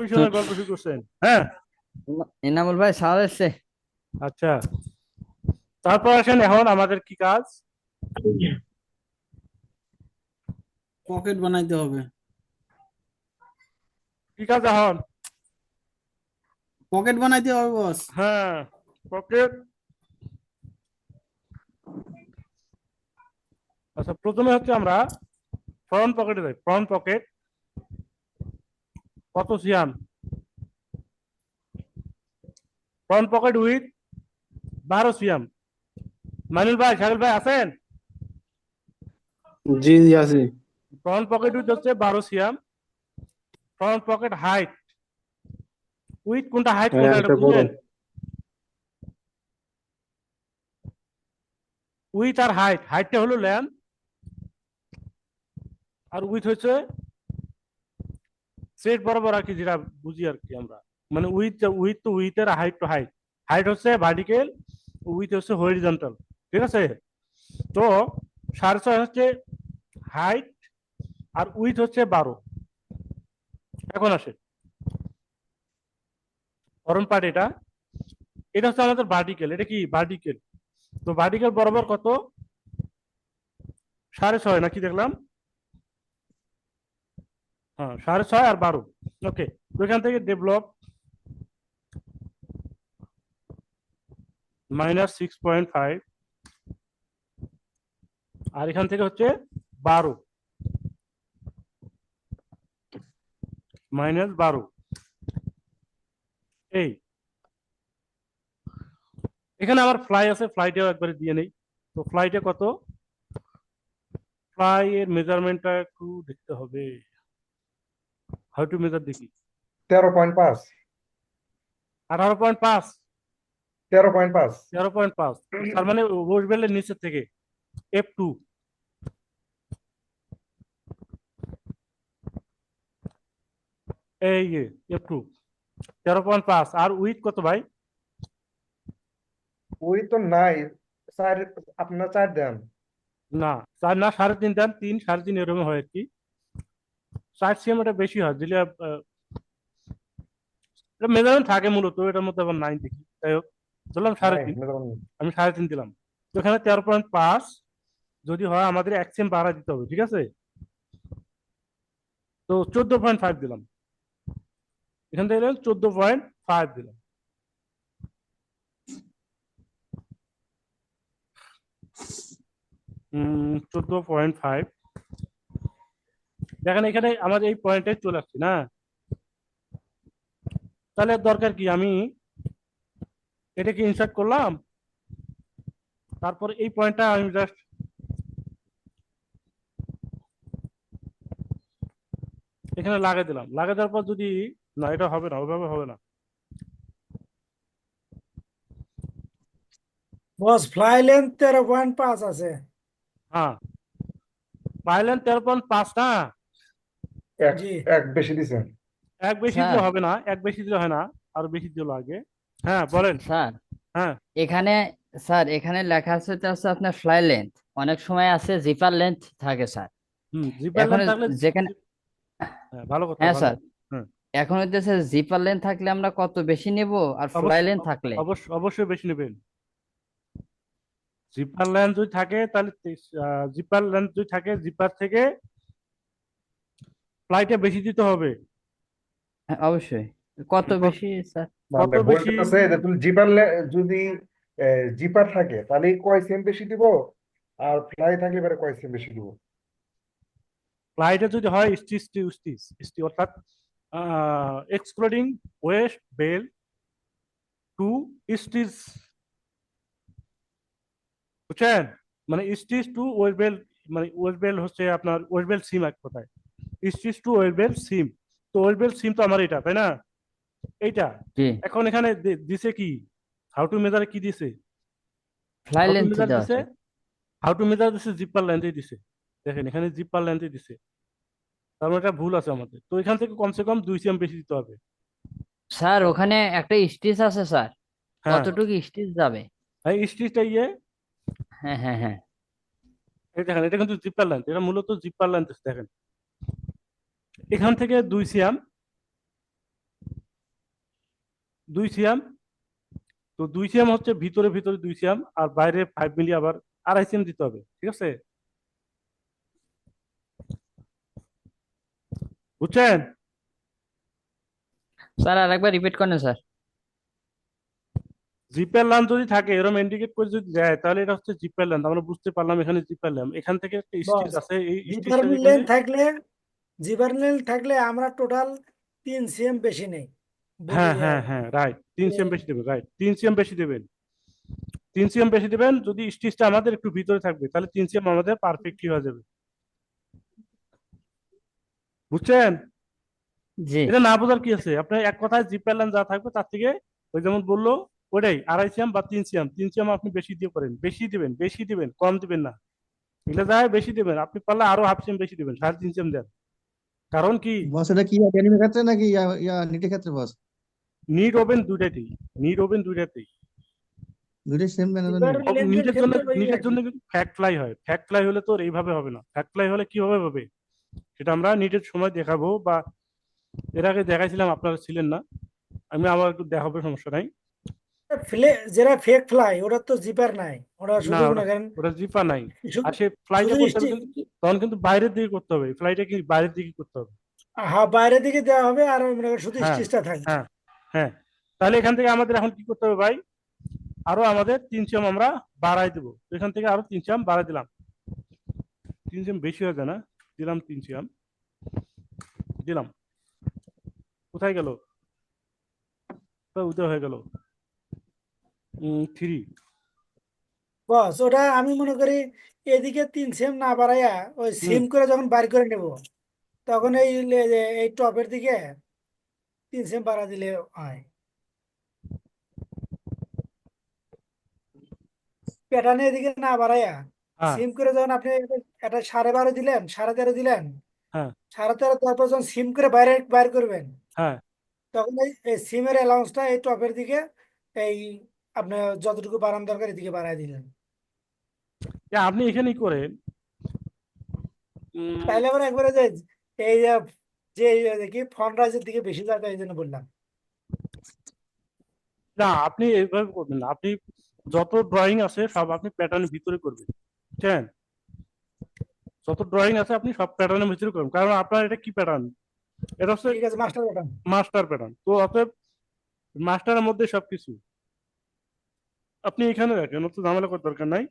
কোন সময় গল্প শুরু করছেন? হ্যাঁ। এনামুল ভাই সাওয়ার এসছে। আচ্ছা, তারপর আসেন এখন আমাদের কি কাজ? পকেট বানাইতে হবে। কি কাজ এখন? পকেট বানাইতে হবে বস। হ্যাঁ, পকেট। আচ্ছা, প্রথমে হচ্ছে আমরা ফ্রন্ট পকেটে যাই। ফ্রন্ট পকেট কত সিয়াম? ফ্রন্ট পকেট উইথ 12 সিয়াম। মাইনুল ভাই, সাহেল ভাই আছেন? জি জি আছি। ফ্রন্ট পকেট উইথ হচ্ছে 12 সিয়াম। ফ্রন্ট পকেট হাইট উইথ কোনটা, হাইট হ্যাঁ কোনটা, এটা এটা বড়। বুঝলেন? উইথ আর হাইট, হাইটটা হলো ল্যান, আর উইথ হচ্ছে সেট বরাবর আর কি, যেটা বুঝি আর কি আমরা। মানে উইথ উইথ তো উইথ এর হাইট টু হাইট, হাইট হচ্ছে ভার্টিক্যাল, উইথ হচ্ছে হরিজন্টাল। ঠিক আছে? তো 6.5 হচ্ছে হাইট, আর উইথ হচ্ছে 12। এখন আসে ফরম পার্ট। এটা এটা হচ্ছে আমাদের ভার্টিক্যাল। এটা কি ভার্টিক্যাল? তো ভার্টিক্যাল বরাবর কত? 6.5 নাকি দেখলাম? হ্যাঁ, 6.5 আর 12। ওকে, তো এখান থেকে ডেভেলপ -6.5, আর এখান থেকে হচ্ছে 12, -12। এই এখানে আমার ফ্লাই আছে, ফ্লাইটেও একবারে দিয়ে নেই। তো ফ্লাইটে কত? ফ্লাই এর মেজারমেন্টটা একটু দেখতে হবে। হাউ টু মেজার দেখি। 13.5। 18.5। 13.5। 13.5, তার মানে ওয়েস্ট বেল্টের নিচের থেকে F2। এই যে F2 13.5, আর উইথ কত ভাই? ওই তো নাই স্যার, আপনার 4 দেন। না, 4 না, 3.5 দেন, 3 3.5 এরকম হয় আর কি। 4 সিএম এটা বেশি হয় দিলে। মেজারমেন্ট থাকে মূলত, এটার মধ্যে আবার নাই দেখি। যাই হোক, ধরলাম সাড়ে নাই তিন মেজারমেন্ট। আমি 3.5 দিলাম। তো এখানে 13.5 যদি হয়, আমাদের 1 সিএম বাড়া দিতে হবে। ঠিক আছে? তো 14.5 দিলাম। এখান থেকে 14.5 দিলাম। 14.5। দেখেন এখানে আমাদের এই পয়েন্টে চলে আসছি না? তাহলে দরকার কি, আমি এটাকে ইনসার্ট করলাম, তারপর এই পয়েন্টটা আমি জাস্ট এখানে লাগিয়ে দিলাম। লাগিয়ে দেওয়ার পর যদি, না এটা হবে না, ওইভাবে হবে না। বস ফ্লাই লেন্থ 13.5 আছে। হ্যাঁ, পাইলেন 13.5 না? এক জি এক বেশি দিছেন। এক বেশি স্যার দিলে হবে না, এক বেশি দিলে হয় না, আরো বেশি দিলে লাগে। হ্যাঁ বলেন। স্যার হ্যাঁ। এখানে স্যার এখানে লেখা আছে তো আছে আপনার ফ্লাই লেন্থ, অনেক সময় আছে জিপার লেন্থ থাকে স্যার। জিপার এখন লাইন থাকলে যেখানে হ্যাঁ, ভালো কথা, হ্যাঁ ভালো স্যার, কথা। হ্যাঁ, এখন হইতেছে জিপার লেন্থ থাকলে আমরা কত বেশি নিব, আর ফ্লাই অবশ্যই, লেন্থ থাকলে অবশ্যই, অবশ্যই বেশি নেবেন। জিপার লাইন যদি থাকে তাহলে জিপার লাইন যদি থাকে, জিপার থেকে ফ্লাইটে বেশি দিতে হবে। হ্যাঁ, অবশ্যই। কত কত? বেশি স্যার? কত মানে বেশি? বলতেছে যে তুমি যদি জিপার থাকে তাহলে কয় সেম বেশি দিব, আর ফ্লাই থাকলে এবারে কয় সেম বেশি দিব? ফ্লাইটে যদি হয় স্টিচ টু স্টিচ, অর্থাৎ excluding waist belt to stitch, বুঝছেন? মানে স্টিচ টু ওয়েস্ট বেল, মানে ওয়েস্ট বেল হচ্ছে আপনার ওয়েস্ট বেল সিম এক কথায়। Stitch to waist belt seam. তো ওয়েস্ট বেল সিম তো আমার এটা, তাই না? এইটা। জি, এখন এখানে দিছে কি, হাউ টু মেজারে কি দিছে? Fly how to length measure দেওয়া দিছে, আছে। জিপার লেন্থে দিছে। দেখেন এখানে জিপার লেন্থে দিছে, তার মানে এটা ভুল আছে আমাদের। তো এখান থেকে কমসে কম 2 সিএম বেশি দিতে হবে। স্যার ওখানে একটা স্টিচ আছে স্যার, হ্যাঁ, কতটুকু স্টিচ যাবে? এই স্টিচটা হ্যাঁ হ্যাঁ হ্যাঁ। এই দেখেন, এটা কিন্তু জিপার লেন্থ, এটা মূলত জিপার লেন্থ। দেখেন এখান থেকে 2 সিএম 2 সিএম। তো 2 সিএম হচ্ছে ভিতরে ভিতরে 2 সিএম, আর বাইরে 5 মিলি আবার 2.5 সিএম দিতে হবে, ঠিক আছে? বুঝছেন? স্যার আরেকবার রিপিট করেন স্যার। জিপের লাইন যদি থাকে এরকম ইন্ডিকেট করে যদি দেয়, তাহলে এটা হচ্ছে জিপের লাইন। আমরা বুঝতে পারলাম এখানে জিপের লাইন, এখান থেকে একটা স্টিচ বস আছে, এই জিপার স্টিচটা যেখানে। লেন্থ থাকলে জিপার লেন্থ থাকলে আমরা টোটাল 3 সিএম বেশি নেই বডি হ্যাঁ হ্যাঁ হ্যাঁ, রাইট, 3 সিএম বেশি দেবেন, রাইট, 3 সিএম বেশি দেবেন। 3 সিএম বেশি দেবেন, যদি স্টিচটা আমাদের একটু ভিতরে থাকবে তাহলে 3 সিএম আমাদের পারফেক্টলি হয়ে যাবে। বুঝছেন? জি। এটা না বোঝার কি আছে, আপনার এক কথায় জিপ লাইন যা থাকবে তার থেকে ওই যেমন বললো ওটাই 2.5 সিএম বা 3 সিএম। 3 সিএম আপনি বেশি দিয়ে করেন, বেশি দিবেন, বেশি দিবেন, কম দিবেন না। এগুলো যায় বেশি দিবেন, আপনি পারলে আরো 1/2 সিএম বেশি দিবেন, 3.5 সিএম দেন। কারণ কি, বস এটা কি অ্যানিমের ক্ষেত্রে নাকি ইয়া নিটের ক্ষেত্রে বস? নিট ওপেন দুইটাতেই, নিট ওপেন দুইটাতেই। দুইটাই সেম বানাবেন জিপার নাকি? লেন্থের নিটের জন্য, ক্ষেত্রে ওই নিটের একই। জন্য কিন্তু ফ্যাক্ট ফ্লাই হয়। ফ্যাক্ট ফ্লাই হলে তো এইভাবে হবে না, ফ্যাক্ট ফ্লাই হলে কিভাবে হবে সেটা আমরা নিটের সময় দেখাবো, বা এর আগে দেখাইছিলাম, আপনারা ছিলেন না। আমি আবার একটু দেখাবো, সমস্যা নাই। যেটা ফেক ফ্লাই ওটা তো জিপার নাই, ওটা না, শুধু ওটা মনে করেন ওটা জিপা নাই। শুধু আর সে ফ্লাইটে শুধু করতে হবে কিন্তু, তখন কিন্তু বাইরের দিকে করতে হবে, ফ্লাইটে কি বাইরের দিকে করতে হবে। হ্যাঁ বাইরের দিকে দেওয়া হবে আর মনে করেন শুধু হ্যাঁ স্টিচটা থাকবে। হ্যাঁ হ্যাঁ। তাহলে এখান থেকে আমাদের এখন কি করতে হবে ভাই, আরো আমাদের 3 সিএম আমরা বাড়াই দেবো। তো এখান থেকে আরো 3 সিএম বাড়াই দিলাম, 3 সিএম বেশি হয়ে যায় না, দিলাম 3 সিএম, দিলাম। কোথায় গেল, উদয় হয়ে গেল 3। বস ওটা আমি মনে করি এদিকে 3 সিএম না বাড়াইয়া ওই হুম। সিম করে যখন বাইর করে নেব তখন এই টপের দিকে 3 সিএম বাড়া দিলে হয়। প্যাটার্নের এদিকে না বাড়াইয়া হ্যাঁ সিম করে যখন আপনি এটা 12.5 দিলেন, 13.5 দিলেন, হ্যাঁ 13.5 তারপর যখন সিম করে বাইরে বাইর করবেন হ্যাঁ। তখন এই সিমের অ্যালাউন্সটা এই টপের দিকে এই আপনার যতটুকু বাড়ানো দরকার এদিকে বাড়ায় দিলেন, আপনি এখানেই করেন। তাইলে আবার একবারে যে এই যে দেখি ফন্ট রাইজের দিকে বেশি যায় তাই জন্য বললাম। না, আপনি এইভাবে করবেন না, আপনি যত ড্রয়িং আছে সব আপনি প্যাটার্নের ভিতরে করবেন, বুঝছেন? যত ড্রয়িং আছে আপনি সব প্যাটার্নের ভিতরে করবেন, কারণ আপনার এটা কি প্যাটার্ন, এটা হচ্ছে ঠিক আছে মাস্টার বাটন। Master pattern. তো অতএব মাস্টারের মধ্যে সবকিছু আপনি এখানে রাখেন, অত ঝামেলা করার দরকার নাই।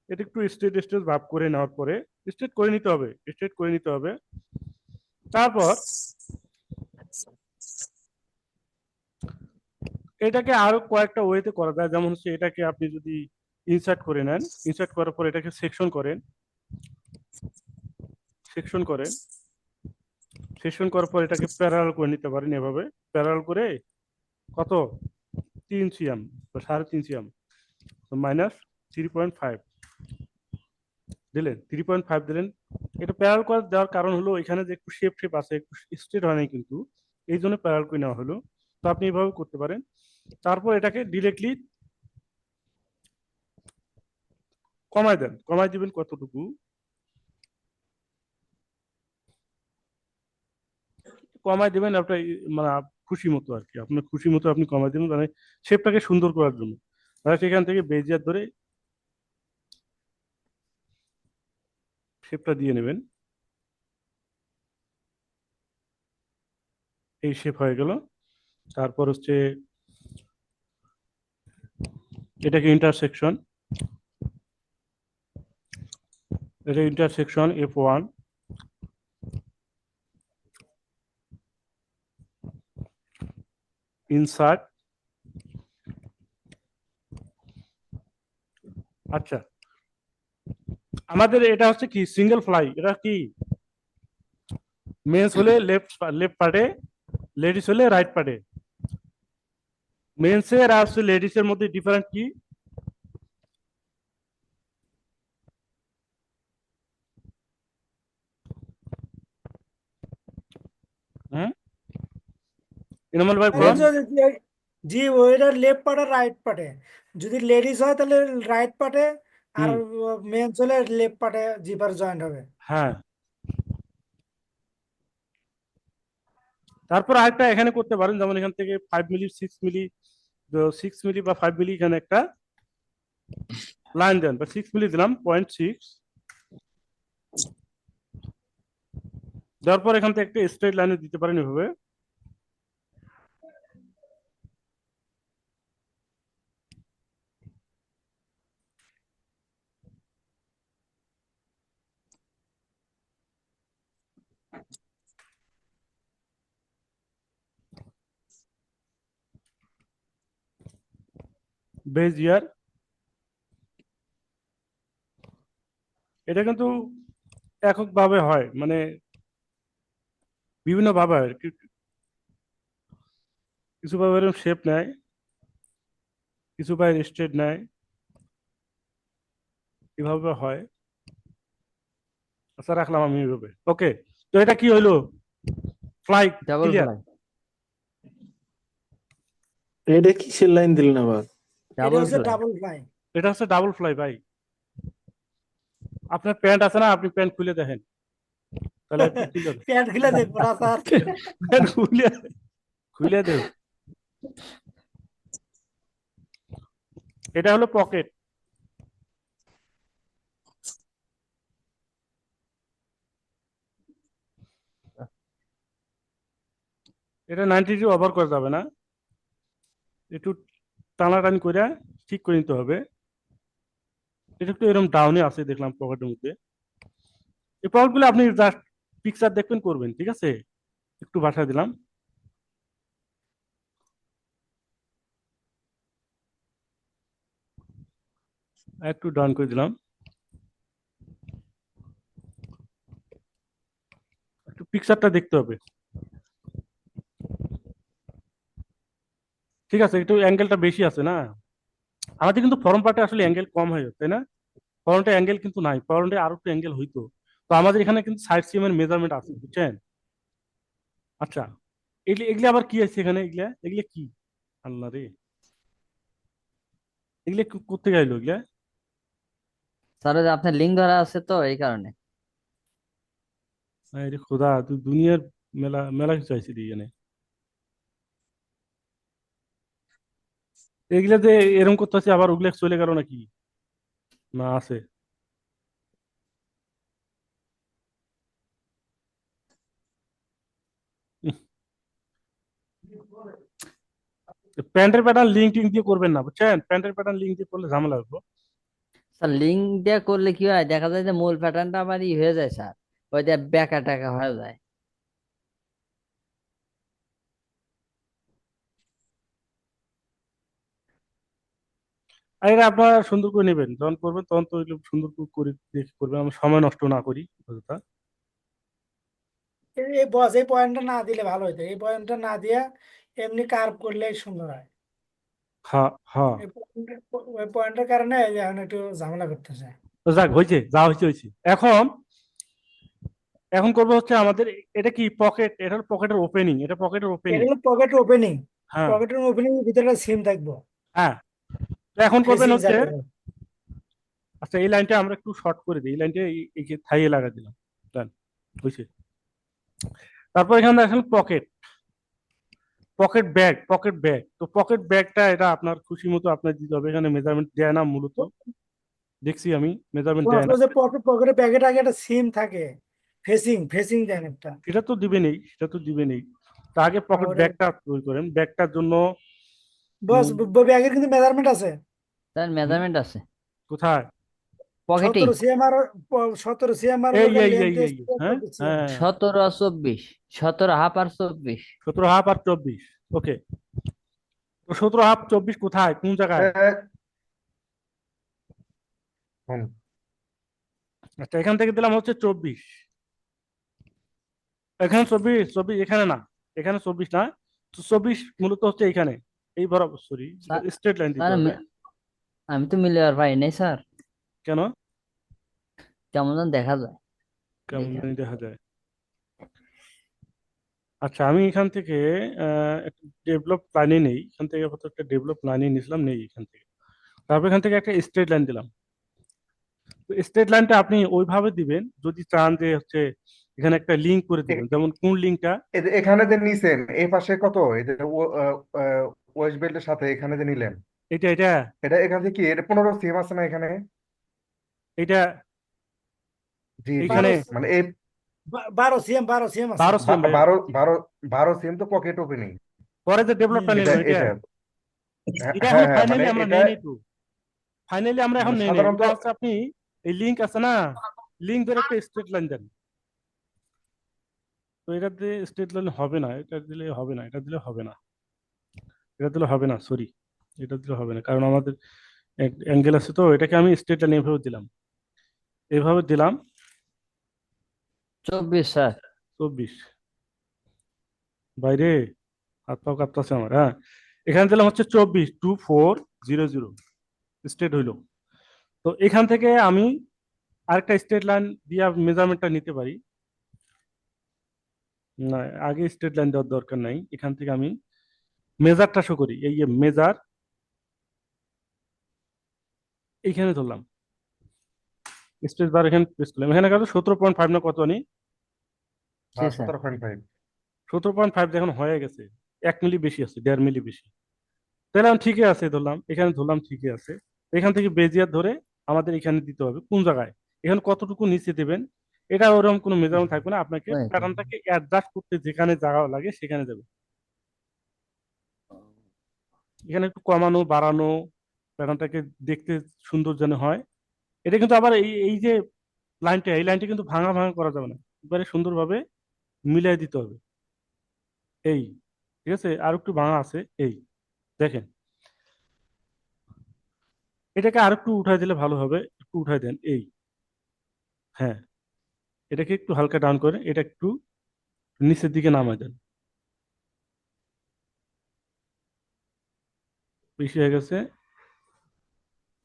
এটা একটু স্ট্রেট স্ট্রেট ভাব করে নেওয়ার পরে, স্ট্রেট করে নিতে হবে, স্ট্রেট করে নিতে হবে। তারপর এটাকে আরো কয়েকটা ওয়েতে করা যায়, যেমন হচ্ছে এটাকে আপনি যদি ইনসার্ট করে নেন, ইনসার্ট করার পর এটাকে সেকশন করেন, সেকশন করেন, সেকশন করার পর এটাকে প্যারালাল করে নিতে পারেন এভাবে, প্যারালাল করে কত 3 সিএম বা 3.5 সিএম, -3.5 দিলেন, 3.5 দিলেন। এটা প্যারাল করে দেওয়ার কারণ হলো এখানে যে একটু শেপ শেপ আছে, একটু স্ট্রেট হয় নাই কিন্তু, এই জন্য প্যারাল করে নেওয়া হলো। তো আপনি এভাবে করতে পারেন। তারপর এটাকে ডিরেক্টলি কমায় দেন, কমায় দিবেন কতটুকু, কমায় দিবেন আপনার মানে খুশি মতো আর কি, আপনার খুশি মতো আপনি কমায় দিবেন, মানে শেপটাকে সুন্দর করার জন্য। আর সেখান থেকে বেজিয়ার ধরে শেপটা দিয়ে নেবেন, এই শেপ হয়ে গেল। তারপর হচ্ছে এটাকে ইন্টারসেকশন, এটা ইন্টারসেকশন F1, ইনসার্ট। আচ্ছা, আমাদের এটা হচ্ছে কি সিঙ্গেল ফ্লাই, এটা কি মেন্স হলে লেফট লেফট পার্টে, লেডিস হলে রাইট পার্টে। মেন্সের আর লেডিস এর মধ্যে ডিফারেন্ট কি, হুম, ইনামুল ভাই আরে বল। জি ওইটা লেফট পার্টে রাইট পার্টে, যদি লেডিস হয় তাহলে রাইট পার্টে আর হুম, মেন্স হলে লেফট পার্টে জিপার জয়েন্ট হবে। হ্যাঁ। তারপর আরেকটা এখানে করতে পারেন, যেমন এখান থেকে 5 মিলি 6 মিলি, 6 মিলি বা 5 মিলি এখানে একটা লাইন দেন, বা 6 মিলি দিলাম 0.6, দেওয়ার পর এখান থেকে একটা স্ট্রেট লাইনে দিতে পারেন এভাবে। বেজ ইয়ার, এটা কিন্তু এককভাবে হয়, মানে বিভিন্ন ভাবে হয়, কিছু ভাবে এরকম শেপ নেয়, কিছু ভাবে স্ট্রেট নেয়, এভাবে হয়। আচ্ছা রাখলাম আমি এভাবে। ওকে, তো এটা কি হইলো? Fly double clear. ফ্লাই, এটা কিসের লাইন দিলেন আবার? এটা ডাবল হচ্ছে ফ্লাই। Double fly. এটা হচ্ছে ডাবল ফ্লাই ভাই। আপনার প্যান্ট আছে না, আপনি প্যান্ট খুলে দেখেন, তাহলে আপনি ক্লিয়ার। প্যান্ট খুলে দেখবো না স্যার। প্যান্ট খুলে খুলে দেব। এটা হলো পকেট। এটা 90 ডিগ্রি ওভার করা যাবে না, একটু টানাটানি করে ঠিক করে নিতে হবে। এটা একটু এরকম ডাউনে আছে দেখলাম পকেটের মধ্যে। এই পকেটগুলো আপনি জাস্ট পিকচার দেখবেন করবেন, ঠিক আছে? একটু ভাষা দিলাম। একটু ডাউন করে দিলাম, একটু পিকচারটা দেখতে হবে, ঠিক আছে? একটু অ্যাঙ্গেলটা বেশি আছে না, আমাদের কিন্তু ফরম পার্টে আসলে অ্যাঙ্গেল কম হয়ে যাচ্ছে, তাই না? ফরন্টে অ্যাঙ্গেল কিন্তু নাই, ফরন্টে আরো একটু অ্যাঙ্গেল হইতো। তো আমাদের এখানে কিন্তু সাইড সিএম এর মেজারমেন্ট আছে, বুঝছেন? আচ্ছা, এগুলি এগুলি আবার কি আছে এখানে? এগুলা এগুলা কি? আল্লাহ রে, এগুলা করতে গাইলো এগুলা? স্যার ওই যে আপনার লিঙ্ক ধরা আছে তো এই কারণে। আরে খোদা, তুই দুনিয়ার মেলা মেলা কিছু চাইছিলি এখানে। এগুলা যে এরকম করতে হচ্ছে, আবার ওগুলা চলে গেল নাকি? না আছে। প্যান্টের প্যাটার্ন লিঙ্ক টিঙ্ক দিয়ে করবেন না, বুঝছেন? প্যান্টের প্যাটার্ন লিঙ্ক দিয়ে করলে ঝামেলা হবে। স্যার লিঙ্ক দিয়ে করলে কি হয়, দেখা যায় যে মূল প্যাটার্নটা আমার ই হয়ে যায় স্যার, ওই যে ব্যাকা টাকা হয়ে যায়। আর এটা আপনারা সুন্দর করে নেবেন, যখন করবেন তখন তো এগুলো সুন্দর করে দেখে করবেন, আমরা সময় নষ্ট না করি অযথা। এই বস, এই পয়েন্টটা না দিলে ভালো হতো, এই পয়েন্টটা না দিয়ে এমনি কার্ভ করলে সুন্দর হয়। হ্যাঁ হ্যাঁ। ওই পয়েন্টের কারণে এই যে এখন একটু ঝামেলা করতেছে। তো যাক, হয়েছে যা হয়েছে হয়েছে। এখন এখন করবো হচ্ছে আমাদের, এটা কি পকেট? এটা হলো পকেটের ওপেনিং, এটা পকেটের ওপেনিং। এগুলো পকেট ওপেনিং, হ্যাঁ পকেটের ওপেনিং ভিতরে সিম থাকবো, হ্যাঁ। তো এখন করবেন ফেসিং হচ্ছে, যাতে। আচ্ছা এই লাইনটা আমরা একটু শর্ট করে দিই, এই লাইনটা এই যে থাইয়ে লাগা দিলাম, ডান, হয়েছে। তারপর এখানে আসলে pocket, pocket bag, pocket bag. তো পকেট ব্যাগটা এটা আপনার খুশি মতো আপনার দিতে হবে, এখানে মেজারমেন্ট দেয় না মূলত, দেখছি আমি মেজারমেন্ট দেয় না। বস, যে পকেটের প্যাকেট আগে একটা সিম থাকে, ফেসিং ফেসিং দেন একটা। এটা তো দিবেনই, সেটা তো দিবেনই। তা আগে পকেট আর ব্যাগটা তৈরি করেন, ব্যাগটার জন্য বস, উম, ব্যাগের কিন্তু মেজারমেন্ট আছে, স্যার হুম, মেজারমেন্ট আছে কোথায়? পকেটেই। 17 সিএম আর 17 সিএম আর এই লোকের এই লেন্থ এই এই হ্যাঁ 24 সিএম। হ্যাঁ, 17 আর 24, 17 হাফ আর 24। 17.5 আর 24। ওকে, তো 17.5 24 কোথায়, কোন জায়গায়? হুম। আচ্ছা এখান থেকে দিলাম হচ্ছে 24, এখানে 24, 24 এখানে না, এখানে 24 না, তো 24 মূলত হচ্ছে এখানে, এই বরাবর, সরি, স্যার স্ট্রেট লাইন দিতে স্যার হবে। আমি তো মিলিয়ে পাই নাই স্যার, কেন? কেমন যেন দেখা যায়। কেমন দেখেন জানি দেখা যায়। আচ্ছা আমি এখান থেকে একটা ডেভেলপ লাইনে নেই, এখান থেকে আপাতত একটা ডেভেলপ লাইনে নিয়েছিলাম, নেই এখান থেকে। তারপর এখান থেকে একটা স্ট্রেট লাইন দিলাম। স্ট্রেট লাইনটা আপনি ওইভাবে দিবেন যদি চান যে হচ্ছে এখানে একটা লিঙ্ক করে দিবেন, যেমন কোন লিঙ্কটা, এই যে এখানে যে নিছেন এই পাশে কত, এই যে ওয়েস্ট বেল্টের সাথে এখানে যে নিলেন, এটা এটা এটা এখান থেকে কি এটা 15 সিএম আছে না এখানে? এটা জি জি, এইখানে 12 মানে এই 12 সিএম আছে। 12 সিএম ভাইয়া। 12 সিএম তো পকেট ওপেনিং। পরে যে ডেভেলপটা হুম। নিলাম এটা, এটা এটা হ্যাঁ এখন হ্যাঁ, মানে ফাইনালি আমরা এটা নেই নাই তো, ফাইনালি আমরা এখন মানে নেই নাই। সাধারণত এটা হচ্ছে আপনি এই লিঙ্ক আছে না, লিঙ্ক ধরে একটা স্ট্রেট লাইন দেন। তো এটা দিয়ে স্ট্রেট লাইন হবে না, এটা দিলে হবে না, এটা দিলে হবে না, এটা দিলে হবে না, সরি, এটা দিলে হবে না, কারণ আমাদের অ্যাঙ্গেল আছে, তো এটাকে আমি স্ট্রেট লাইন এভাবে দিলাম, এভাবে দিলাম 24 স্যার। 24। বাইরে হাত পাও কাঁপতেছে আমার, হ্যাঁ, এখানে দিলাম হচ্ছে 242400 স্ট্রেট হইলো। তো এখান থেকে আমি আরেকটা স্ট্রেট লাইন দিয়ে মেজারমেন্টটা নিতে পারি, না আগে স্ট্রেট লাইন দেওয়ার দরকার নাই, এখান থেকে আমি মেজারটা শো করি, এই যে মেজার এইখানে ধরলাম, স্পেস বার এখানে প্রেস করলাম, এখানে কত 17.5 না কত নি, জি স্যার। 17.5। 17.5 এখন হয়ে গেছে, 1 মিলি বেশি আছে, 1.5 মিলি বেশি, তাহলে আমি ঠিকই আছে ধরলাম, এখানে ধরলাম ঠিকই আছে। এখান থেকে বেজিয়ার ধরে আমাদের এখানে দিতে হবে কোন জায়গায়, এখানে কতটুকু নিচে দেবেন, এটা ওরকম কোনো মেজারমেন্ট থাকবে না, আপনাকে Wait. প্যাটার্নটাকে অ্যাডজাস্ট করতে যেখানে জায়গা লাগে সেখানে যাবে, এখানে একটু কমানো বাড়ানো, প্যাটার্নটাকে দেখতে সুন্দর যেন হয়। এটা কিন্তু আবার এই এই যে লাইনটা, এই লাইনটা কিন্তু ভাঙা ভাঙা করা যাবে না, এবারে সুন্দরভাবে মিলাই দিতে হবে, এই, ঠিক আছে, আর একটু ভাঙা আছে, এই দেখেন, এটাকে আর একটু উঠাই দিলে ভালো হবে, একটু উঠাই দেন, এই, হ্যাঁ, এটাকে একটু হালকা ডাউন করে এটা একটু নিচের দিকে নামাই দেন, বেশি হয়ে গেছে,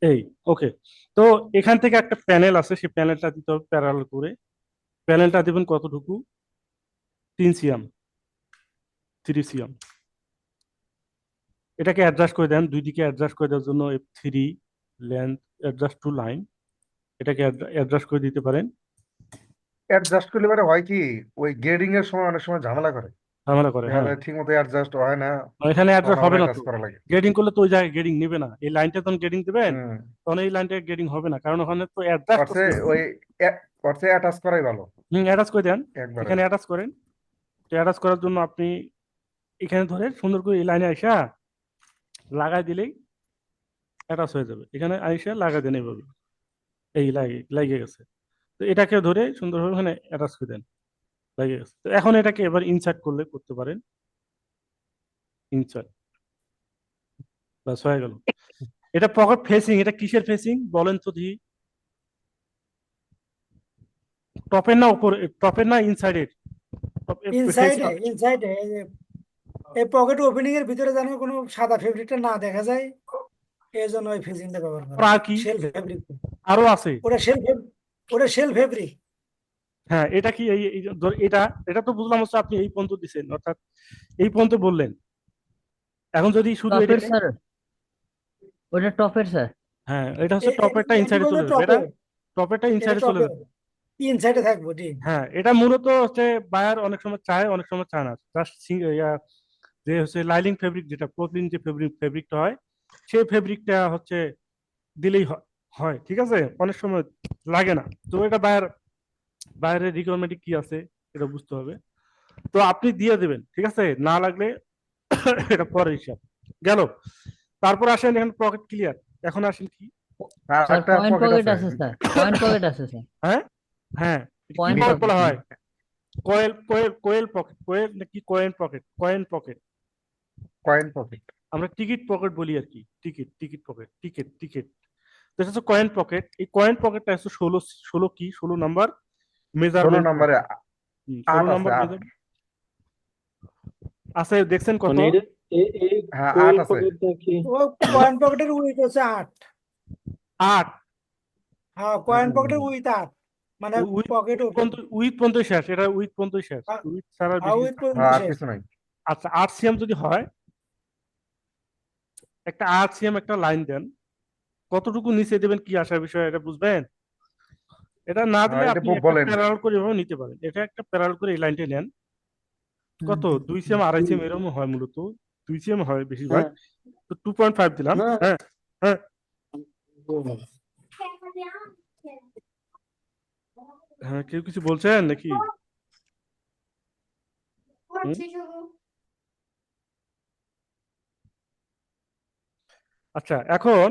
এই, ওকে। তো এখান থেকে একটা প্যানেল আছে, সেই প্যানেলটা দিতে হবে প্যারাল করে, প্যানেলটা দিবেন কতটুকু, 3 সিএম, 3 সিএম, এটাকে অ্যাডজাস্ট করে দেন, দুই দিকে অ্যাডজাস্ট করে দেওয়ার জন্য F3 length adjust to line, এটাকে অ্যাডজাস্ট করে দিতে পারেন। অ্যাডজাস্ট করলে মানে হয় কি, ওই গ্রেডিং এর সময় অনেক সময় ঝামেলা করে, ঝামেলা করে, দেখা হ্যাঁ, যায় ঠিক মতো অ্যাডজাস্ট হয় না, এখানে তখন অ্যাডজাস্ট আবার হবে না তো, অ্যাডজাস্ট করা লাগে। গ্রেডিং করলে তো ওই জায়গায় গ্রেডিং নেবে না, এই লাইনটা যখন গ্রেডিং দেবেন হুম, তখন এই লাইনটা গ্রেডিং হবে না, কারণ ওখানে তো অ্যাডজাস্ট পারছে ওই পারছে অ্যাটাচ করাই ভালো অ্যাটাচ করে দেন, একবারে। এখানে অ্যাটাচ করেন। তো অ্যাটাচ করার জন্য আপনি এখানে ধরে সুন্দর করে এই লাইনে আইসা লাগাই দিলেই অ্যাটাচ হয়ে যাবে, এখানে আইসা লাগাই দেন এইভাবে, এই লাগে গেছে। তো এটাকে ধরে সুন্দরভাবে এখানে অ্যাটাচ করে দেন, লাগে গেছে। তো এখন এটাকে এবার ইনসার্ট করলে করতে পারেন, ইনসার্ট, বাস হয়ে গেল। এটা পকেট ফেসিং, এটা কিসের ফেসিং বলেন তো দেখি, টপের না উপরে, টপের না ইনসাইডের, ইনসাইডে এই পকেট ওপেনিং এর ভিতরে যেন কোনো সাদা ফেব্রিকটা না দেখা যায়, এই জন্য ওই ফেজিংটা ব্যবহার করা আর কি শেল ফেব্রিক। আরো আছে, ওটা শেল ফেব্রিক। হ্যাঁ, এটা কি এটা এটা তো বুঝলাম হচ্ছে আপনি এই পর্যন্ত দিচ্ছেন, অর্থাৎ এই পর্যন্ত বললেন, এখন যদি শুধু টপের এটা, স্যার, ওটা টপের স্যার। হ্যাঁ, এটা হচ্ছে টপেরটা ইনসাইডে চলে যাবে, টপে, এটা টপেরটা এটা ইনসাইডে চলে টপে যাবে, ইনসাইডে থাকবো জি। হ্যাঁ, এটা মূলত হচ্ছে বায়ার অনেক সময় চায় অনেক সময় চায় না, জাস্ট যে হচ্ছে লাইলিং ফেব্রিক, যেটা প্রোটিন যে ফেব্রিকটা হয়, সেই ফেব্রিকটা হচ্ছে দিলেই হয়, ঠিক আছে, অনেক সময় লাগে না। তো এটা বাইরের রিকোয়ারমেন্ট কি আছে এটা বুঝতে হবে, তো আপনি দিয়ে দেবেন, ঠিক আছে, না লাগলে এটা পরে হিসাব গেল। তারপর আসেন এখন পকেট ক্লিয়ার, এখন আসেন কি, আর স্যার একটা পয়েন্ট পকেট পকেট আছে। আছে স্যার, পয়েন্ট পকেট আছে স্যার। হ্যাঁ হ্যাঁ, এটা কি পয়েন্ট পকেট পকেট বলা হয়, কোয়েল পকেট, কোয়েল নাকি coin pocket, coin pocket, coin pocket, আমরা টিকিট পকেট বলি আর কি, টিকিট পকেট, টিকিট, তো এটা হচ্ছে কয়েন পকেট। এই কয়েন পকেটটা হচ্ছে 16 নাম্বার 16 মেজারমেন্ট, নম্বরে 8 16 আছে, নাম্বার 8। আছে, দেখছেন কত, মানে এই হ্যাঁ, 8 কোয়েল আছে। পকেটটা কি? ও কয়েন পকেটের উইথ হচ্ছে 8। 8, হ্যাঁ, কয়েন পকেটের উইথ 8, মানে উইথ পকেট ওপেন। উইথ পর্যন্ত শেষ, এটা উইথ পর্যন্ত শেষ, উইথ ছাড়া হ্যাঁ, বেশি উইথ থাকবে না। পর্যন্ত আর শেষ। কিছু নাই। আচ্ছা, 8 সিএম যদি হয়, একটা 8 সিএম একটা লাইন দেন, কতটুকু নিচে দেবেন কি আসার বিষয় এটা বুঝবেন, এটা না দিলে এটা আপনি একটা বলেন। প্যারাল করে এভাবে নিতে পারেন, এটা একটা প্যারাল করে এই লাইনটা নেন, কত 2 সেম 2.5 সেম এরকম হয় মূলত, 2 সেম হয় বেশিরভাগ, তো 2.5 দিলাম। হ্যাঁ, হ্যাঁ, হ্যাঁ, কেউ কিছু বলছেন নাকি? হুম? আচ্ছা, এখন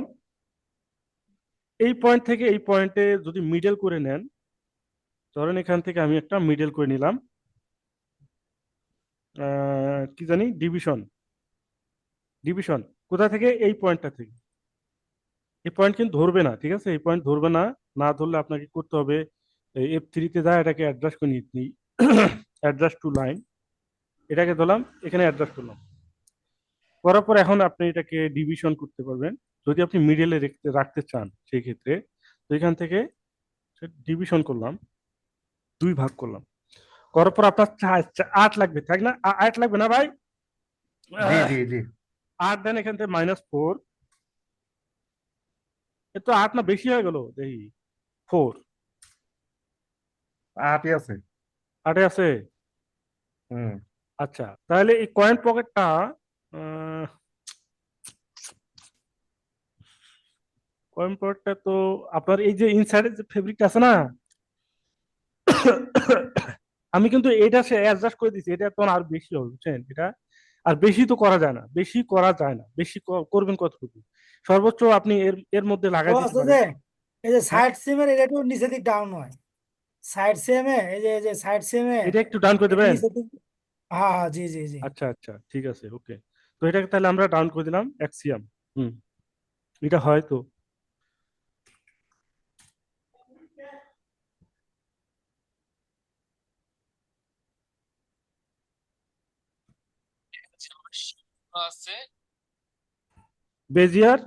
এই পয়েন্ট থেকে এই পয়েন্টে যদি মিডল করে নেন, ধরেন এখান থেকে আমি একটা মিডল করে নিলাম, কি জানি, ডিভিশন, ডিভিশন কোথা থেকে? এই পয়েন্টটা থেকে। এই পয়েন্ট কিন্তু ধরবে না, ঠিক আছে, এই পয়েন্ট ধরবে না, না ধরলে আপনাকে করতে হবে F3-তে যায় এটাকে অ্যাডজাস্ট করে নিতে, অ্যাডজাস্ট টু লাইন, এটাকে ধরলাম, এখানে অ্যাডজাস্ট করলাম, করার পর এখন আপনি এটাকে ডিভিশন করতে পারবেন যদি আপনি মিডলে রাখতে চান সেই ক্ষেত্রে। তো এখান থেকে ডিভিশন করলাম, 2 ভাগ করলাম, করার পর আপনার 8 লাগবে, তাই না? 8 লাগবে না ভাই? জি জি জি 8 দেন, এখান থেকে -4, এ তো 8 না বেশি হয়ে গেল দেখি, 4, 8ই আছে। 8-এ আছে। হুম। আচ্ছা, তাহলে এই কয়েন পকেটটা, কয়েন পকেটটা তো আপনার এই যে ইনসাইডের যে ফেব্রিকটা আছে না, আমি কিন্তু এটা সে অ্যাডজাস্ট করে দিছি, এটা তো আর বেশি হবে, বুঝছেন? এটা আর বেশি তো করা যায় না, বেশি করা যায় না, বেশি করবেন কতটুকু, সর্বোচ্চ আপনি এর এর মধ্যে লাগাই ও দিতে আছে পারেন। যে এই যে হ্যাঁ, সাইড সিমের এটা একটু নিচের দিক ডাউন হয়, সাইড সিমে এই যে সাইড সিমে এটা একটু ডাউন করে এটা দেবেন। নিচের দিক। হ্যাঁ হ্যাঁ, জি জি জি। আচ্ছা, আচ্ছা, ঠিক আছে, ওকে। তো এটাকে তাহলে আমরা ডাউন করে দিলাম অ্যাক্সিয়াম। হুম, এটা হয় তো। বেজিয়ার,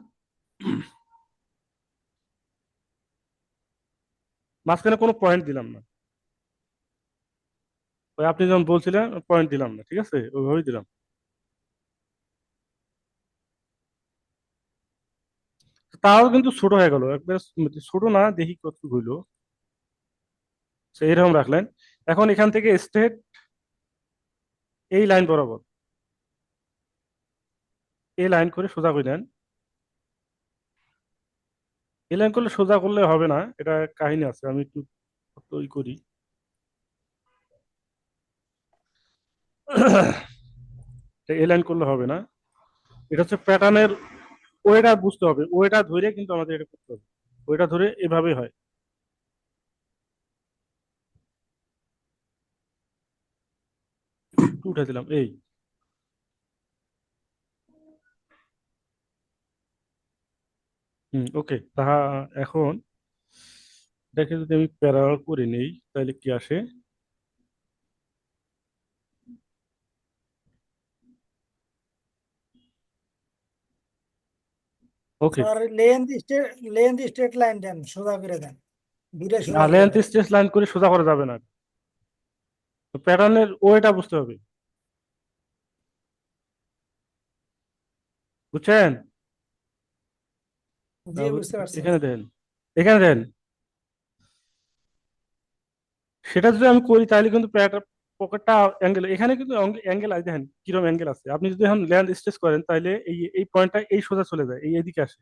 মাঝখানে কোনো পয়েন্ট দিলাম না, ওই আপনি যেমন বলছিলেন পয়েন্ট দিলাম না, ঠিক আছে, ওইভাবেই দিলাম। তাও কিন্তু ছোট হয়ে গেল একবার, ছোট না, দেখি কত হইলো, এরকম রাখলেন। এখন এখান থেকে স্ট্রেট এই লাইন বরাবর, এই লাইন করে সোজা করে দেন। এই লাইন করলে সোজা করলে হবে না, এটা কাহিনী আছে, আমি একটু ওই করি। এই লাইন করলে হবে না, এটা হচ্ছে প্যাটার্নের ওয়েটা বুঝতে হবে, ওয়েটা ধরে কিন্তু আমাদের এটা করতে হবে, ওয়েটা ধরে এভাবে হয়। একটু উঠে দিলাম এই। ওকে, তাহা এখন দেখে যদি আমি প্যারাল করে নেই তাহলে কি আসে। ওকে, আর লেন্থ স্ট্রেট লাইন দেন, সোজা করে দেন, দূরে না, সোজা করে লেন্থ দেন। স্ট্রেস লাইন করে সোজা করা যাবে না, প্যাটার্নের ওয়েটা বুঝতে হবে, বুঝছেন? জি বুঝতে পারছি। এখানে দেন, এখানে দেন, সেটা যদি আমি করি তাহলে কিন্তু পকেটটা অ্যাঙ্গেল, এখানে কিন্তু অ্যাঙ্গেল আছে, দেখেন কিরকম অ্যাঙ্গেল আছে, আপনি যদি এখন ল্যান্ড স্ট্রেস করেন তাহলে এই এই পয়েন্টটা এই সোজা চলে যায়, এই এদিকে আসে,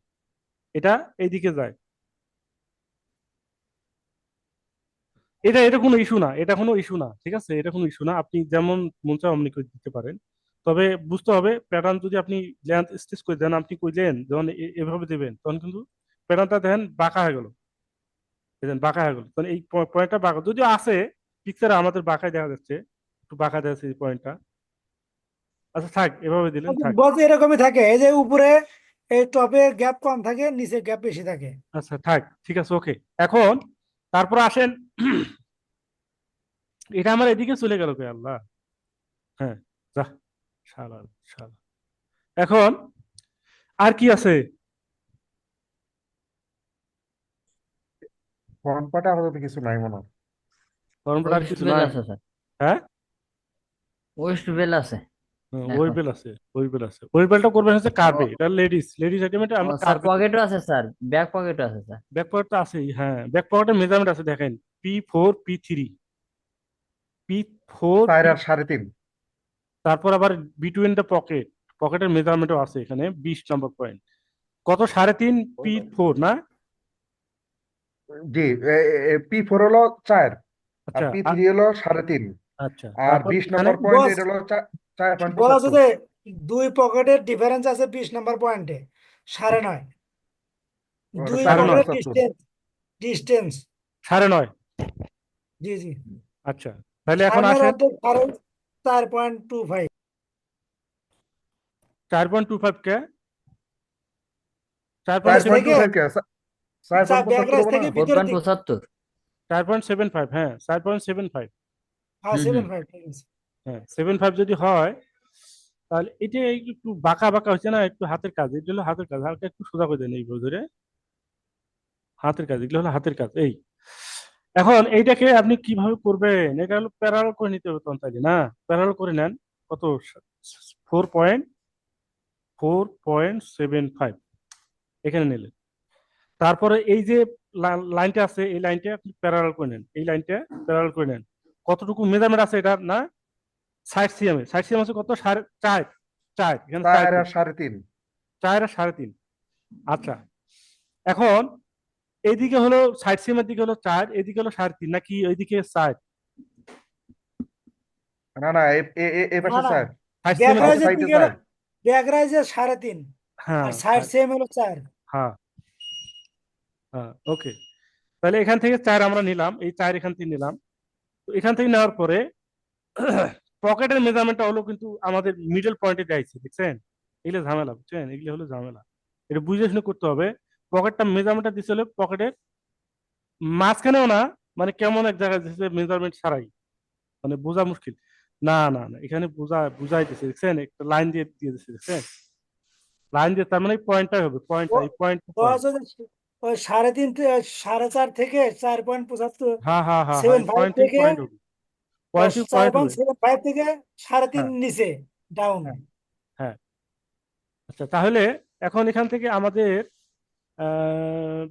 এটা এইদিকে যায়, এটা এটা কোনো ইস্যু না, এটা কোনো ইস্যু না, ঠিক আছে, এটা কোনো ইস্যু না, আপনি যেমন মন চায় অমনি করে দিতে পারেন। তবে বুঝতে হবে প্যাটার্ন যদি আপনি লেন্থ স্টিচ করে দেন, আপনি কইলেন যখন এভাবে দেবেন তখন কিন্তু প্যাটার্নটা দেখেন বাঁকা হয়ে গেল, দেখেন বাঁকা হয়ে গেল, তখন এই পয়েন্টটা বাঁকা যদিও আছে, পিকচারে আমাদের বাঁকায় দেখা যাচ্ছে, একটু বাঁকা দেখা যাচ্ছে এই পয়েন্টটা। আচ্ছা থাক, এভাবে দিলেন থাক। বলতে এরকমই থাকে, এই যে উপরে এই টপে গ্যাপ কম থাকে, নিচে গ্যাপ বেশি থাকে। আচ্ছা থাক, ঠিক আছে, ওকে। এখন তারপর আসেন, এটা আমার এদিকে চলে গেল কে আল্লাহ, হ্যাঁ, যা, শালা, শালা। এখন আর কি আছে? ফ্রন্ট পার্টে আপাতত কিছু নাই মনে হয়। ফর্মটা আর ওয়েস্ট কিছু বেল নাই? আছে স্যার, হ্যাঁ, ওয়েস্ট বেল আছে। এখন ওয়েবেল আছে ওয়েবেলটা করবেন হচ্ছে কার্ভে, এটা লেডিস আইটেম, এটা ও আমরা স্যার কার্ভে। পকেটও আছে স্যার, ব্যাক পকেটও আছে স্যার। ব্যাক পকেট তো আছেই, হ্যাঁ ব্যাক পকেটের মেজারমেন্ট আছে, দেখেন P4 P3 P4 4 আর 3.5। তারপর আবার বিটুইন দ্য পকেটের মেজারমেন্টও আছে এখানে 20 নম্বর পয়েন্ট। কত 3.5 P4 না? জি, P4 হলো 4 আর আচ্ছা P3 হলো 3.5। আচ্ছা আর তারপর 20 এখানে নম্বর পয়েন্ট বস এটা হলো বলা 4.75। যদি দুই পকেটের ডিফারেন্স আছে 20 নম্বর পয়েন্টে, 9.5। দুই সাড়ে নয় পকেটের 70। ডিস্টেন্স। 9.5। জি জি, আচ্ছা তাহলে এখন 9.5 আসেন অর্ধেক 4.25। 4.25 কে নিচ থেকে 4.25 কে 4.75 ব্যাকরাজ হবো না? থেকে ভিতর দিক। 4.75। 4.75, হ্যাঁ 4.75। হ্যাঁ, হুম হুম 7.5 ঠিক আছে। হ্যাঁ 7.5 যদি হয় তাহলে এটা একটু বাঁকা বাঁকা হচ্ছে না, একটু হাতের কাজ, এটা হলো হাতের কাজ, হালকা একটু সোজা করে দেন এই ধরে, হাতের কাজ, এগুলো হলো হাতের কাজ এই। এখন এইটাকে আপনি কিভাবে করবেন, এটা হলো প্যারাল করে নিতে হবে তখন, তাই না? প্যারাল করে নেন, কত 4.75 এখানে নিলেন। তারপরে এই যে লাইনটা আছে, এই লাইনটা আপনি প্যারাল করে নেন, এই লাইনটা প্যারাল করে নেন। কতটুকু মেজারমেন্ট আছে এটা না? 60 সিএম আছে, কত 4.5, 4 এখানে 4 4 দিন, আর 3.5। 4 আর 3.5। আচ্ছা এখন এইদিকে হলো 60 সিএম এর দিকে হলো 4, এদিকে হলো 3.5, নাকি ওইদিকে 4? না না, এ না পাশে না, 4। 60 সিএম এর সব দিকে, ব্যাকরাইজের সাইডে দিকে হলো 4। ব্যাকরাইজের 3.5 হ্যাঁ আর সাইড সেম হলো 4। হ্যাঁ হ্যাঁ ওকে। তাহলে এখান থেকে 4 আমরা নিলাম, এই 4 এখান থেকে নিলাম। তো এখান থেকে নেওয়ার পরে পকেটের মেজারমেন্টটা হলো কিন্তু আমাদের মিডল পয়েন্টে যাইছে, দেখছেন? এগুলো ঝামেলা, বুঝছেন? এগুলো হলো ঝামেলা, এটা বুঝে শুনে করতে হবে। পকেটটা মেজারমেন্টটা দিতে হলে পকেটের মাঝখানেও না, মানে কেমন এক জায়গায় দিচ্ছে মেজারমেন্ট ছাড়াই, মানে বোঝা মুশকিল। না এখানে বুঝাইতেছে, দেখছেন? একটা লাইন দিয়ে দিয়ে দিচ্ছে, দেখছেন? লাইন দিয়ে, তার মানে পয়েন্টটাই হবে, পয়েন্টটা, এই পয়েন্ট টু ও পয়েন্ট। যদি ওই 3.5 4.5 থেকে 4.75, হ্যাঁ 7.5 পয়েন্ট টু থেকে পয়েন্ট হবে, ও পয়েন্ট টু পয়েন্ট হবে। 4.75 থেকে 3.5 হ্যাঁ নিচে ডাউন। হ্যাঁ হ্যাঁ। আচ্ছা তাহলে এখন এখান থেকে আমাদের আহ,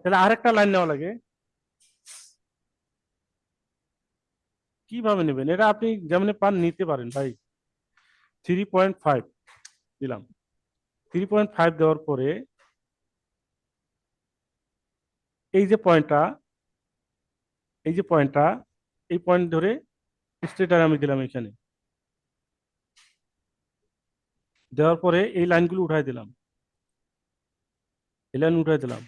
তাহলে আরেকটা লাইন নেওয়া লাগে, কিভাবে নেবেন এটা? আপনি যেমন পান নিতে পারেন ভাই। 3.5 দিলাম, 3.5 দেওয়ার পরে এই যে পয়েন্টটা, এই যে পয়েন্টটা, এই পয়েন্ট ধরে স্ট্রেট আমি দিলাম এখানে, দেওয়ার পরে এই লাইনগুলো উঠাই দিলাম, এই লাইন উঠাই দিলাম।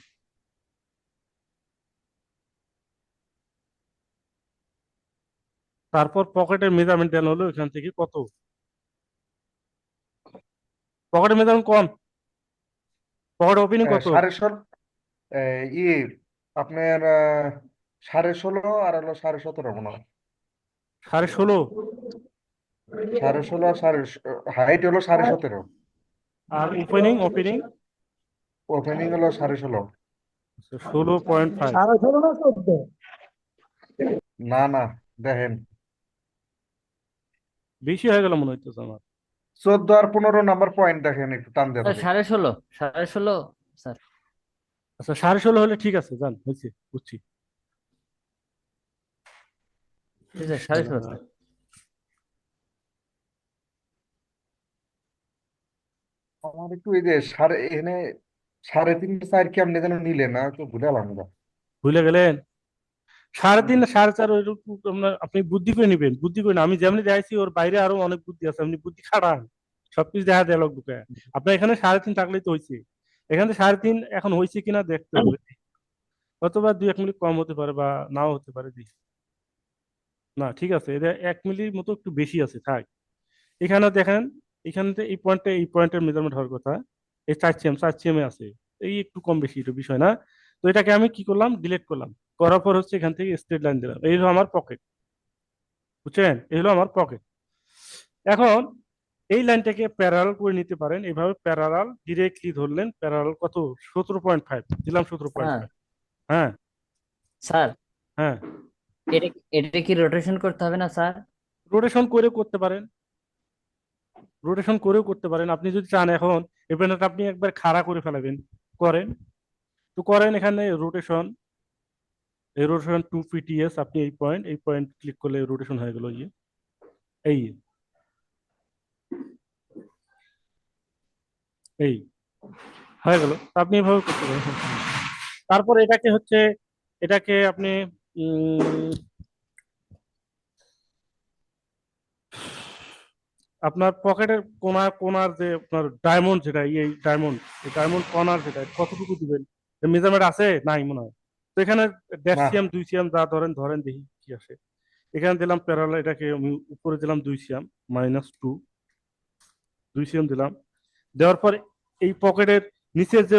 তারপর পকেটের মেজারমেন্ট দেন হলো এখান থেকে কত, পকেটের মেজারমেন্ট কম, পকেট ওপেনিং কত? 16.5 ই আপনার 16.5 আর হলো 17.5 মনে হয়। 16.5। 16.5 আর হাইট হলো 17.5। আর ওপেনিং ওপেনিং ওপেনিং হলো 16.5। 16.5। 16.5 না 14? না না, দেখেন বেশি হয়ে গেল মনে হইতেছে আমার। 14 আর 15 নাম্বার পয়েন্ট দেখেন, একটু টান দেন স্যার আগে। 16.5, 16.5 স্যার। আচ্ছা 16.5 হলে ঠিক আছে, জান হয়েছে, বুঝছি। ঠিক আছে, 16.5 স্যার। আমার একটু এই যে এখানে 3.5 4 কি আপনি যেন নিলেন না, একটু ভুলে গেলাম না। ভুলে গেলেন? 3.5 না 4.5, ওইরকম আপনি বুদ্ধি করে নিবেন, বুদ্ধি করে না, আমি যেমনি দেখাইছি ওর বাইরে আরো অনেক বুদ্ধি আছে, আপনি বুদ্ধি খাটান, সবকিছু দেখা দেয় লোক ঢুকে। আপনার এখানে 3.5 থাকলেই তো হয়েছে, এখানে 3.5 এখন হয়েছে কিনা দেখতে হবে, অথবা 2-1 মিনিট কম হতে পারে বা নাও হতে পারে। না ঠিক আছে, এটা 1 মিলির মতো একটু বেশি আছে, থাক। এখানে দেখেন, এখানে তো এই পয়েন্টের মেজারমেন্ট হওয়ার কথা, এই 4 সিএম আছে, এই একটু কম বেশি এটা বিষয় না। তো এটাকে আমি কি করলাম, ডিলিট করলাম, করার পর হচ্ছে এখান থেকে স্ট্রেট লাইন দিলাম, এই হলো আমার পকেট, বুঝছেন? এই হলো আমার পকেট। এখন এই লাইনটাকে প্যারালাল করে নিতে পারেন এইভাবে, প্যারালাল ডিরেক্টলি ধরলেন, প্যারালাল কত 17.5 দিলাম, 17.5। স্যার, হ্যাঁ স্যার হ্যাঁ এটা এটা কি রোটেশন করতে হবে না স্যার? রোটেশন করে করতে পারেন, রোটেশন করেও করতে পারেন আপনি যদি চান। এখন এই প্যানেলটা আপনি একবার খাড়া করে ফেলাবেন, করেন, তো করেন এখানে রোটেশন, এই রোটেশন 2 pts, আপনি এই পয়েন্ট ক্লিক করলে রোটেশন হয়ে গেল, এই এই হয়ে গেল। তো আপনি এভাবে করতে পারেন। তারপর এটাকে হচ্ছে, এটাকে আপনি উম, আপনার পকেটের কোনার কোনার যে আপনার ডায়মন্ড, যেটা এই ডায়মন্ড, এই ডায়মন্ড কর্নার যেটা, কতটুকু দিবেন মেজারমেন্ট আছে নাই মনে হয়। তো এখানে দেড় না, সিএম 2 সিএম যা ধরেন ধরেন, দেখি কি আসে। এখানে দিলাম প্যারালাল, এটাকে আমি উপরে দিলাম 2 সিএম, -2, 2 সিএম দিলাম। দেওয়ার পর এই পকেটের নিচের যে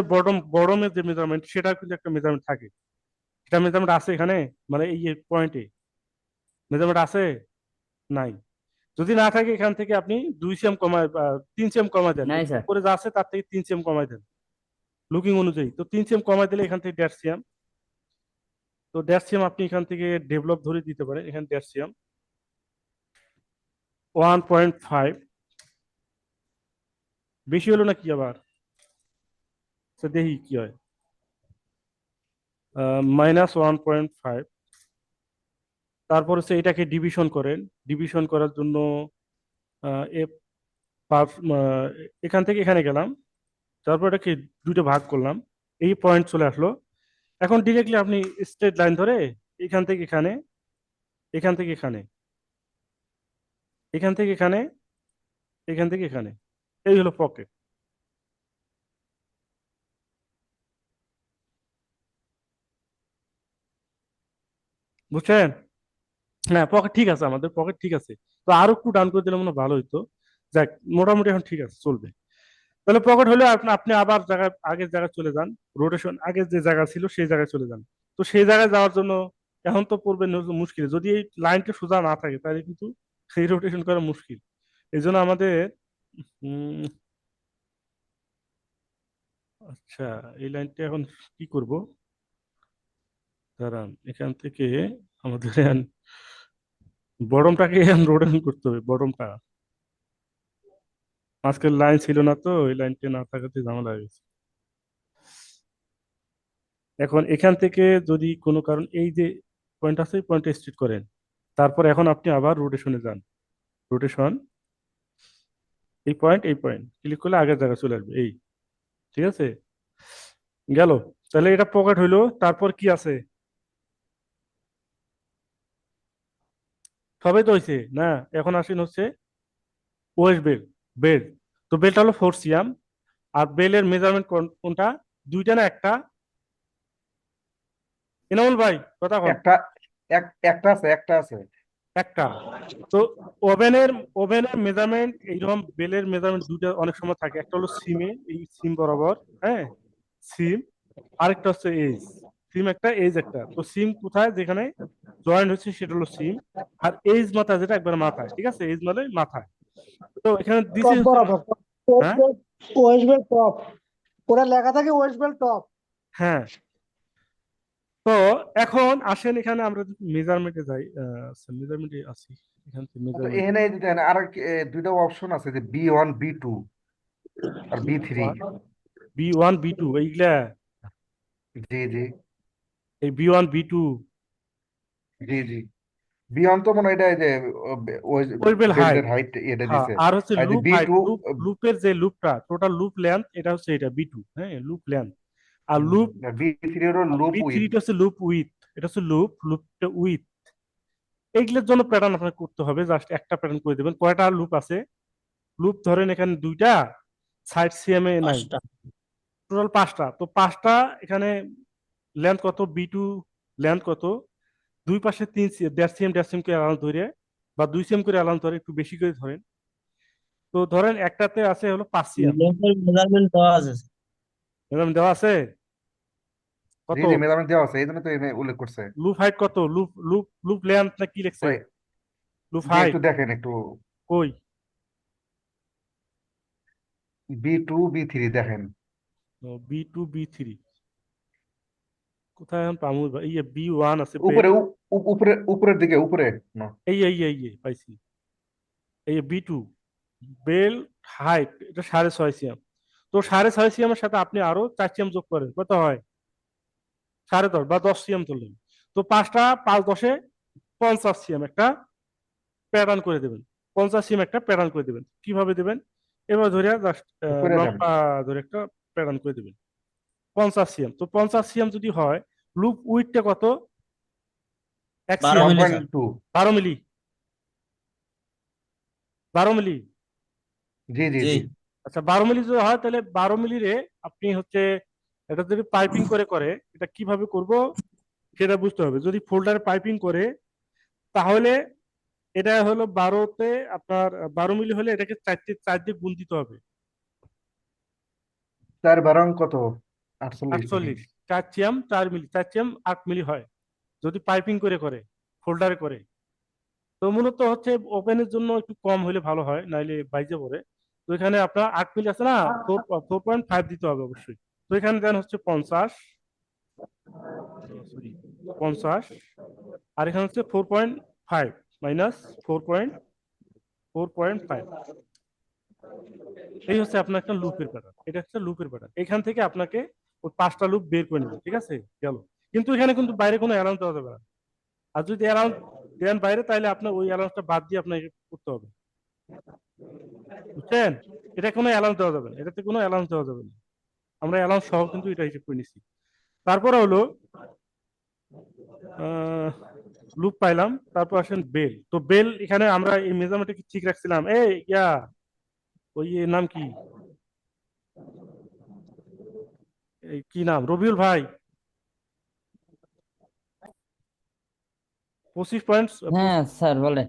বটমের যে মেজারমেন্ট, সেটা কিন্তু একটা মেজারমেন্ট থাকে। এটা মেজারমেন্ট আছে এখানে, মানে এই পয়েন্টে মেজারমেন্ট আছে নাই। যদি না থাকে এখান থেকে আপনি 2 সিএম কমায় বা 3 সিএম কমায় দেন, নাই এই স্যার। উপরে যা আছে তার থেকে 3 সিএম কমায় দেন লুকিং অনুযায়ী। তো 3 সিএম কমায় দিলে এখান থেকে 1.5 সিএম। তো 1.5 সিএম আপনি এখান থেকে ডেভেলপ ধরে দিতে পারেন, এখানে 1.5 সিএম, 1.5, বেশি হলো না কি আবার? তো দেখি কি হয়, -1.5। তারপর হচ্ছে এটাকে ডিভিশন করেন, ডিভিশন করার জন্য আহ, এ এখান থেকে এখানে গেলাম, তারপর এটাকে দুটো ভাগ করলাম, এই পয়েন্ট চলে আসলো। এখন ডিরেক্টলি আপনি স্ট্রেট লাইন ধরে এখান থেকে এখানে, এখান থেকে এখানে, এখান থেকে এখানে, এখান থেকে এখানে, এই হলো পকেট। বুঝছেন? হ্যাঁ, পকেট ঠিক আছে, আমাদের পকেট ঠিক আছে। তো আরো একটু ডান করে দিলে মনে হয় ভালো হইতো। যাক, মোটামুটি এখন ঠিক আছে, চলবে। তাহলে পকেট হলে আপনি আপনি আবার জায়গায়, আগের জায়গায় চলে যান, রোটেশন আগের যে জায়গা ছিল সেই জায়গায় চলে যান। তো সেই জায়গায় যাওয়ার জন্য এখন তো পড়বে মুশকিল, যদি এই লাইনটা সোজা না থাকে তাহলে কিন্তু সেই রোটেশন করা মুশকিল। এই জন্য আমাদের উম, আচ্ছা, এই লাইনটা এখন কি করব, দাঁড়ান, এখান থেকে আমাদের বটমটাকে রোটেশন করতে হবে, বটমটা। আজকের লাইন ছিল না, তো এই লাইনটা না থাকাতে ঝামেলা হয়ে গেছে। এখন এখান থেকে যদি কোনো কারণ এই যে পয়েন্ট আছে, পয়েন্টে স্ট্রেট করেন, তারপর এখন আপনি আবার রোটেশনে যান, রোটেশন, এই পয়েন্ট ক্লিক করলে আগের জায়গায় চলে আসবে, এই, ঠিক আছে, গেল। তাহলে এটা পকেট হইলো। তারপর কি আছে? সবই তো হয়েছে না? এখন আসেন হচ্ছে ওয়েস্ট বেল, বেল। তো বেলটা হলো 4 সিএম। আর বেলের মেজারমেন্ট কোনটা, দুইটা না একটা? এনামুল ভাই কথা কন। একটা একটা আছে, একটা আছে। একটা। তো ওভেনের ওভেনের মেজারমেন্ট এইরকম, বেলের মেজারমেন্ট দুইটা অনেক সময় থাকে, একটা হলো সিমে, এই সিম বরাবর, হ্যাঁ, সিম। আরেকটা হচ্ছে এজ, সিম একটা, এজ একটা। তো সিম কোথায় যেখানে জয়েন্ট হচ্ছে সেটা হলো সিম। আর এজ মাথা যেটা একবার মাথায়, ঠিক আছে, এজ মানে মাথায়। তো এখানে দিছে টপ হচ্ছে, বরাবর, ওয়েস্ট হ্যাঁ, বেল্ট, ওয়েস্ট বেল্ট টপ, ওরা লেখা থাকে ওয়েস্ট বেল্ট টপ। হ্যাঁ। তো এখন আসেন এখানে আমরা মেজারমেন্টে যাই, মেজারমেন্টে আছি, এখান থেকে আচ্ছা, মেজারমেন্ট, এখানে দেখেন আর দুইটা অপশন আছে, যে B1 B2 আর B3। B1 B2 এইগুলা, জি জি এই B1 B2 জি জি। B1 তো মনে হয় এটা এই যে ওয়েলবেল হাইট। বেল্টের হাইট এটা হ্যাঁ, দিছে। আর হচ্ছে আর যে লুপ হাইট, B2, লুপের যে লুপটা, টোটাল লুপ লেন্থ, এটা হচ্ছে এটা B2, হ্যাঁ, লুপ লেন্থ। আর লুপ B3 হলো লুপ উইথ। B3 হচ্ছে লুপ উইথ, এটা হচ্ছে লুপটা উইথ। এইগুলোর জন্য প্যাটার্ন আপনাকে করতে হবে, জাস্ট একটা প্যাটার্ন করে দেবেন। কয়টা লুপ আছে? লুপ ধরেন এখানে দুইটা, 60 সিএম এ নাই, 5টা। টোটাল 5টা। তো 5টা এখানে লেন্থ কত, B2 লেন্থ কত, দুই পাশে 1.5 সিএম 1.5 সিএম করে অ্যালাউন্স ধরে, বা 2 সিএম করে অ্যালাউন্স ধরে, একটু বেশি করে ধরেন। তো ধরেন একটাতে আছে হলো 5 সিএম, লোকের মেজারমেন্ট দেওয়া আছে। এরকম দেওয়া আছে জি কত, জি, মেজারমেন্ট দেওয়া আছে, এই জন্য তো এখানে উল্লেখ করছে। লুপ হাইট কত, লুপ লুপ লুপ লেন্থ না কি লিখছে, ওই লুপ যে হাইট একটু দেখেন একটু, কই, B2 B3 দেখেন। B2 B3 কোথায় এখন পামু? এই B1 আছে, উপরে উপরের দিকে উপরে না এই পাইছি, এই B2 বেল হাইট এটা 6.5 সিএম। তো 6.5 সিএমের সাথে আপনি আরো 4 সিএম যোগ করেন, কত হয়? 10.5 বা 10 সিএম তুললেন। তো 50 সিএম একটা প্যাটার্ন করে দেবেন, 50 সিএম একটা প্যাটার্ন করে দেবেন। কিভাবে দেবেন? এবার ধরে জাস্ট করে দেন লম্বা ধরে একটা প্যাটার্ন করে দেবেন 50 সিএম। তো 50 সিএম যদি হয়, লুপ উইডটা কত? 12 1 সিএম, মিলি স্যার। 1.2 12 মিলি, 12 মিলি। জি জি জি জি আচ্ছা 12 মিলি যদি হয়, তাহলে 12 মিলি রে আপনি হচ্ছে এটা যদি পাইপিং করে করে, এটা কিভাবে করব সেটা বুঝতে হবে। যদি ফোল্ডারে পাইপিং করে, তাহলে এটা হলো 12তে আপনার 12 মিলি হলে এটাকে 4 দিয়ে গুণ দিতে হবে। 4 12 কত? 48 নাকি? 48, 4 সিএম 4 মিলি, 4 সিএম 8 মিলি হয় যদি পাইপিং করে করে, ফোল্ডারে করে। তো মূলত হচ্ছে ওপেনের জন্য একটু কম হলে ভালো হয়, নাইলে বাইজে পড়ে। তো এখানে আপনার 8 মিলি আছে না, 4.5 দিতে হবে অবশ্যই। তো এখানে দেন হচ্ছে 50, সরি 50, আর এখানে হচ্ছে 4.5 মাইনাস 4.5। এই হচ্ছে আপনার একটা লুপের প্যাটার্ন, এটা হচ্ছে লুপের প্যাটার্ন। এখান থেকে আপনাকে ওই 5টা লুপ বের করে নেবেন, ঠিক আছে? গেল। কিন্তু এখানে কিন্তু বাইরে কোনো অ্যালাউন্স দেওয়া যাবে না। আর যদি অ্যালাউন্স দেন বাইরে, তাহলে আপনার ওই অ্যালাউন্সটা বাদ দিয়ে আপনাকে করতে হবে, বুঝছেন? এটা কোনো অ্যালাউন্স দেওয়া যাবে না, এটাতে কোনো অ্যালাউন্স দেওয়া যাবে না। আমরা অ্যালাউন্স সহ কিন্তু এটা হিসেব করে নিচ্ছি। তারপরে হলো লুপ পাইলাম, তারপর আসেন বেল। তো বেল এখানে আমরা এই মেজারমেন্টে ঠিক রাখছিলাম। এই ইয়া ওই এর নাম কি, এই কি নাম, রবিউল ভাই? 25 পয়েন্ট। হ্যাঁ স্যার বলেন।